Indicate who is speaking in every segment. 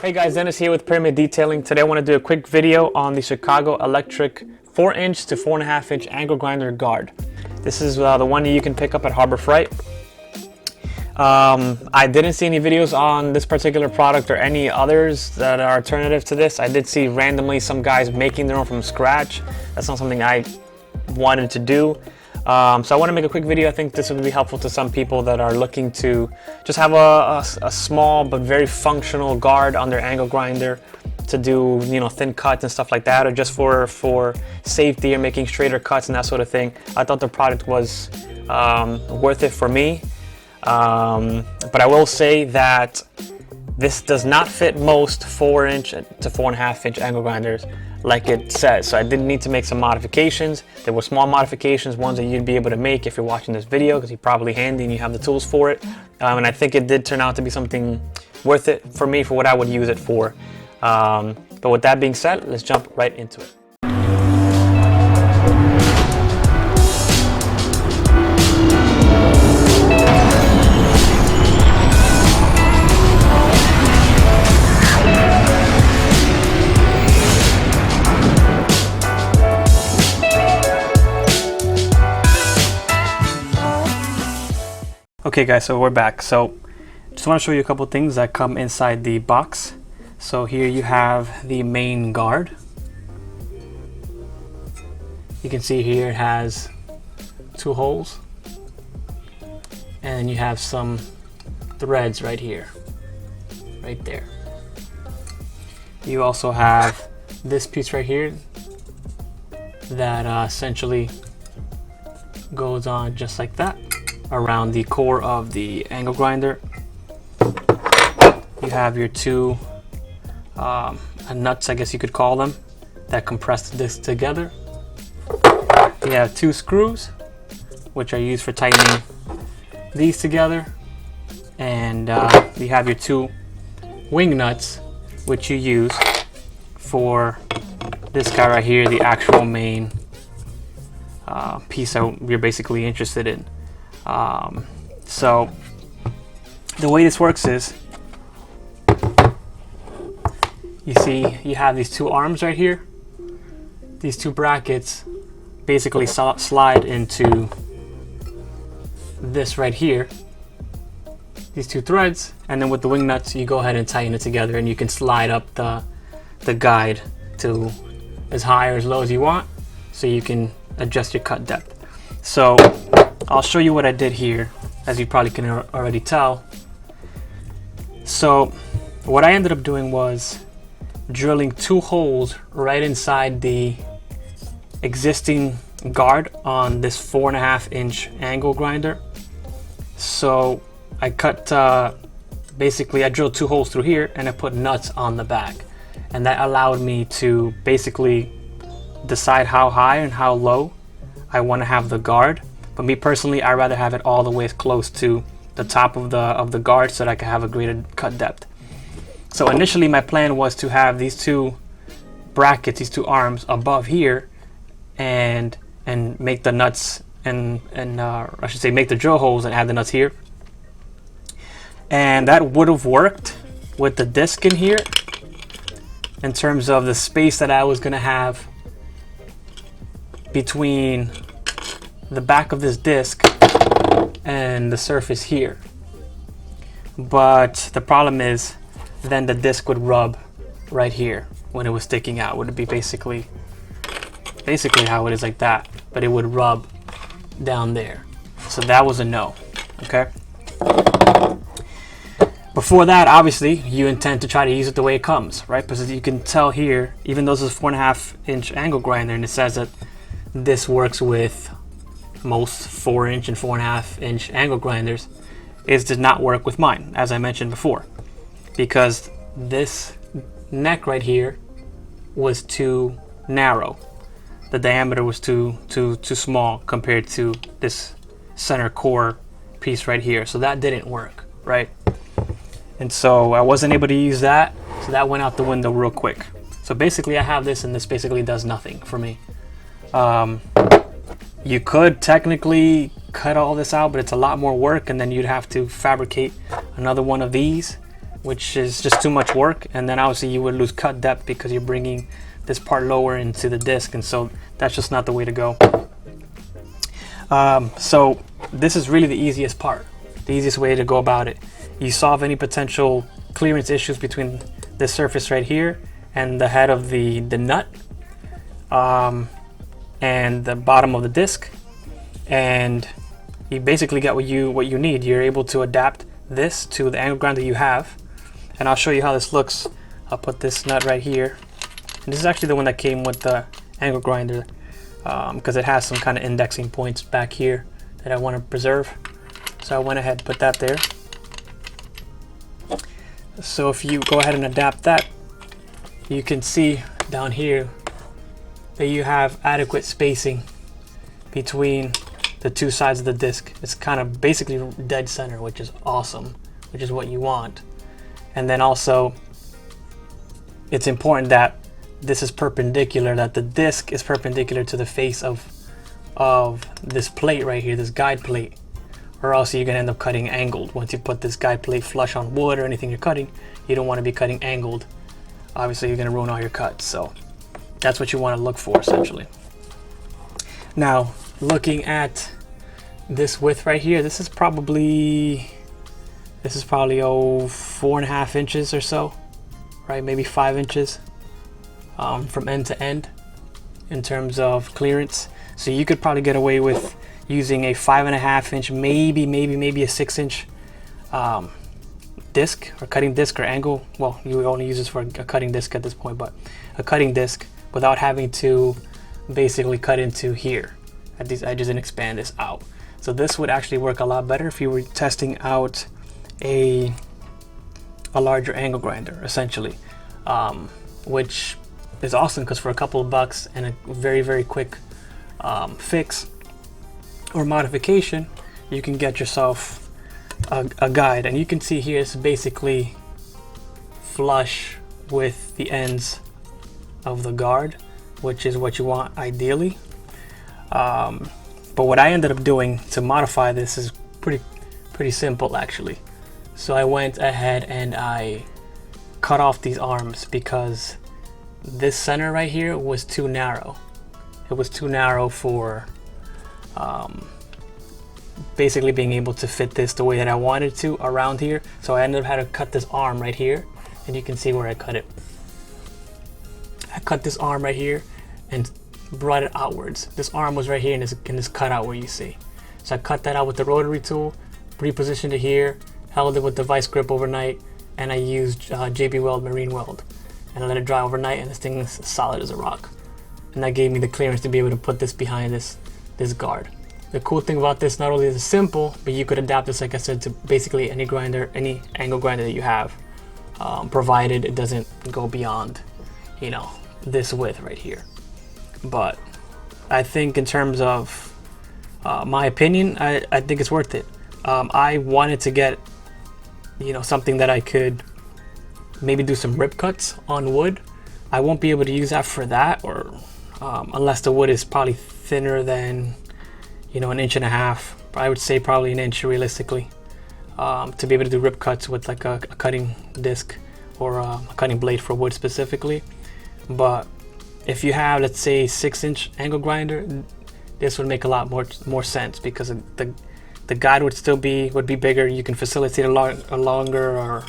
Speaker 1: Hey guys, Dennis here with Pyramid Detailing. Today I want to do a quick video on the Chicago Electric 4-inch to 4.5-inch angle grinder guard. This is the one that you can pick up at Harbor Freight. I didn't see any videos on this particular product or any others that are alternative to this. I did see randomly some guys making their own from scratch. That's not something I wanted to do. So I want to make a quick video. I think this would be helpful to some people that are looking to just have a small but very functional guard on their angle grinder to do, you know, thin cuts and stuff like that, or just for safety or making straighter cuts and that sort of thing. I thought the product was worth it for me. But I will say that this does not fit most 4-inch to 4.5-inch angle grinders like it says. So I did need to make some modifications. There were small modifications, ones that you'd be able to make if you're watching this video, because you're probably handy and you have the tools for it. And I think it did turn out to be something worth it for me for what I would use it for. But with that being said, let's jump right into it. Okay guys, so we're back. So just want to show you a couple things that come inside the box. So here you have the main guard. You can see here it has 2 holes, and you have some threads right here, right there. You also have this piece right here that essentially goes on just like that around the core of the angle grinder. You have your 2 nuts, I guess you could call them, that compress this together. You have 2 screws, which are used for tightening these together, and you have your 2 wing nuts, which you use for this guy right here, the actual main piece that you're basically interested in. So the way this works is, you see you have these 2 arms right here. These 2 brackets basically slide into this right here, these 2 threads, and then with the wing nuts you go ahead and tighten it together, and you can slide up the guide to as high or as low as you want, so you can adjust your cut depth. So I'll show you what I did here, as you probably can already tell. So what I ended up doing was drilling 2 holes right inside the existing guard on this 4.5-inch angle grinder. So I cut, basically I drilled 2 holes through here, and I put nuts on the back, and that allowed me to basically decide how high and how low I want to have the guard. But me personally, I'd rather have it all the way close to the top of the guard so that I can have a greater cut depth. So initially my plan was to have these 2 brackets, these 2 arms above here, and make the nuts and I should say make the drill holes and add the nuts here. And that would have worked with the disc in here in terms of the space that I was gonna have between the back of this disc and the surface here. But the problem is, then the disc would rub right here when it was sticking out. Would it be basically how it is, like that, but it would rub down there. So that was a no. Okay, before that, obviously you intend to try to use it the way it comes, right? Because you can tell here, even though this is a 4.5-inch angle grinder, and it says that this works with most 4-inch and 4.5-inch angle grinders, it does not work with mine, as I mentioned before, because this neck right here was too narrow. The diameter was too small compared to this center core piece right here, so that didn't work, right? And so I wasn't able to use that, so that went out the window real quick. So basically I have this, and this basically does nothing for me. You could technically cut all this out, but it's a lot more work, and then you'd have to fabricate another one of these, which is just too much work, and then obviously you would lose cut depth because you're bringing this part lower into the disc, and so that's just not the way to go. So this is really the easiest part, the easiest way to go about it. You solve any potential clearance issues between this surface right here and the head of the nut and the bottom of the disc, and you basically get what you need. You're able to adapt this to the angle grinder you have, and I'll show you how this looks. I'll put this nut right here, and this is actually the one that came with the angle grinder because it has some kind of indexing points back here that I want to preserve, so I went ahead and put that there. So if you go ahead and adapt that, you can see down here that you have adequate spacing between the two sides of the disc. It's kind of basically dead center, which is awesome, which is what you want. And then also it's important that this is perpendicular, that the disc is perpendicular to the face of this plate right here, this guide plate, or else you're gonna end up cutting angled. Once you put this guide plate flush on wood or anything you're cutting, you don't want to be cutting angled. Obviously you're gonna ruin all your cuts, so that's what you want to look for essentially. Now looking at this width right here, this is probably 4.5 inches or so, right? Maybe 5 inches from end to end in terms of clearance. So you could probably get away with using a 5.5 inch, maybe a 6 inch disc or cutting disc or angle. Well, you would only use this for a cutting disc at this point, but a cutting disc without having to basically cut into here at these edges and expand this out. So this would actually work a lot better if you were testing out a larger angle grinder essentially, which is awesome because for a couple of bucks and a very quick fix or modification, you can get yourself a guide. And you can see here it's basically flush with the ends of the guard, which is what you want ideally. But what I ended up doing to modify this is pretty simple actually. So I went ahead and I cut off these arms because this center right here was too narrow. It was too narrow for basically being able to fit this the way that I wanted to around here. So I ended up having to cut this arm right here, and you can see where I cut it. I cut this arm right here and brought it outwards. This arm was right here in this cutout where you see. So I cut that out with the rotary tool, repositioned it here, held it with the vice grip overnight, and I used JB Weld Marine Weld, and I let it dry overnight, and this thing is solid as a rock. And that gave me the clearance to be able to put this behind this guard. The cool thing about this, not only is it simple, but you could adapt this, like I said, to basically any grinder, any angle grinder that you have, provided it doesn't go beyond, you know, this width right here. But I think in terms of my opinion, I think it's worth it. I wanted to get, you know, something that I could maybe do some rip cuts on wood. I won't be able to use that for that, or unless the wood is probably thinner than, you know, 1.5 inches. I would say probably 1 inch realistically, to be able to do rip cuts with like a cutting disc or a cutting blade for wood specifically. But if you have, let's say, 6-inch angle grinder, this would make a lot more sense, because the guide would be bigger. You can facilitate a longer or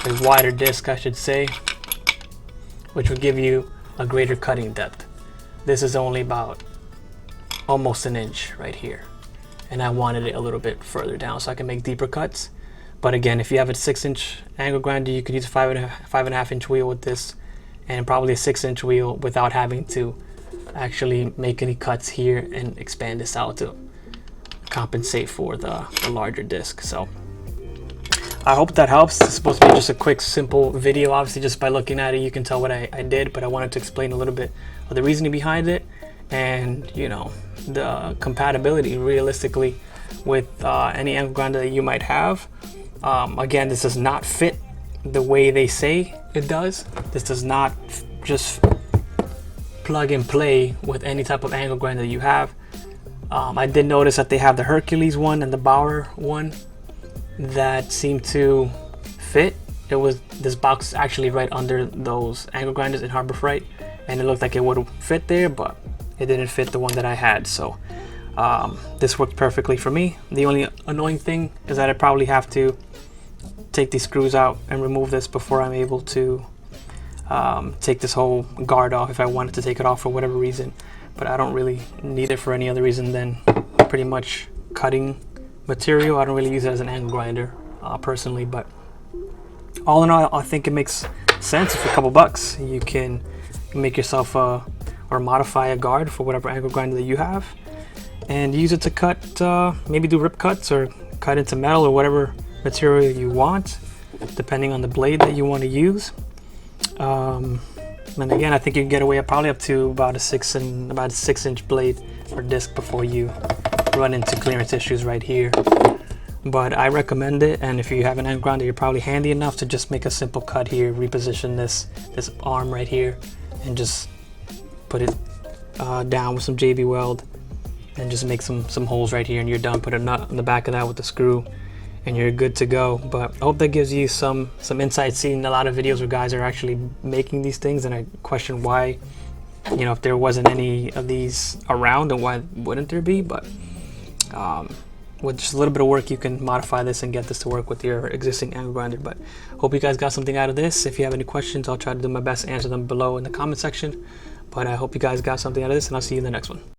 Speaker 1: a wider disc, I should say, which would give you a greater cutting depth. This is only about almost 1 inch right here, and I wanted it a little bit further down so I can make deeper cuts. But again, if you have a 6-inch angle grinder, you could use a 5.5 inch wheel with this, and probably a 6-inch wheel without having to actually make any cuts here and expand this out to compensate for the larger disc. So I hope that helps. It's supposed to be just a quick, simple video. Obviously, just by looking at it, you can tell what I did, but I wanted to explain a little bit of the reasoning behind it, and, you know, the compatibility realistically with any angle grinder that you might have. Again, this does not fit the way they say it does. This does not just plug and play with any type of angle grinder that you have. I did notice that they have the Hercules one and the Bauer one that seem to fit this box actually right under those angle grinders in Harbor Freight, and it looked like it would fit there, but it didn't fit the one that I had. So this worked perfectly for me. The only annoying thing is that I probably have to take these screws out and remove this before I'm able to take this whole guard off, if I wanted to take it off for whatever reason. But I don't really need it for any other reason than pretty much cutting material. I don't really use it as an angle grinder personally, but all in all, I think it makes sense. For a couple bucks, you can make yourself or modify a guard for whatever angle grinder that you have, and use it to cut, maybe do rip cuts or cut into metal or whatever material you want, depending on the blade that you want to use. And again, I think you can get away probably up to about a 6-inch blade or disc before you run into clearance issues right here. But I recommend it, and if you have an angle grinder, you're probably handy enough to just make a simple cut here, reposition this arm right here, and just put it down with some JB weld, and just make some holes right here, and you're done. Put a nut on the back of that with the screw, and you're good to go. But I hope that gives you some insight. Seeing a lot of videos where guys are actually making these things, and I question why, you know, if there wasn't any of these around, then why wouldn't there be? But with just a little bit of work, you can modify this and get this to work with your existing angle grinder. But hope you guys got something out of this. If you have any questions, I'll try to do my best to answer them below in the comment section. But I hope you guys got something out of this, and I'll see you in the next one.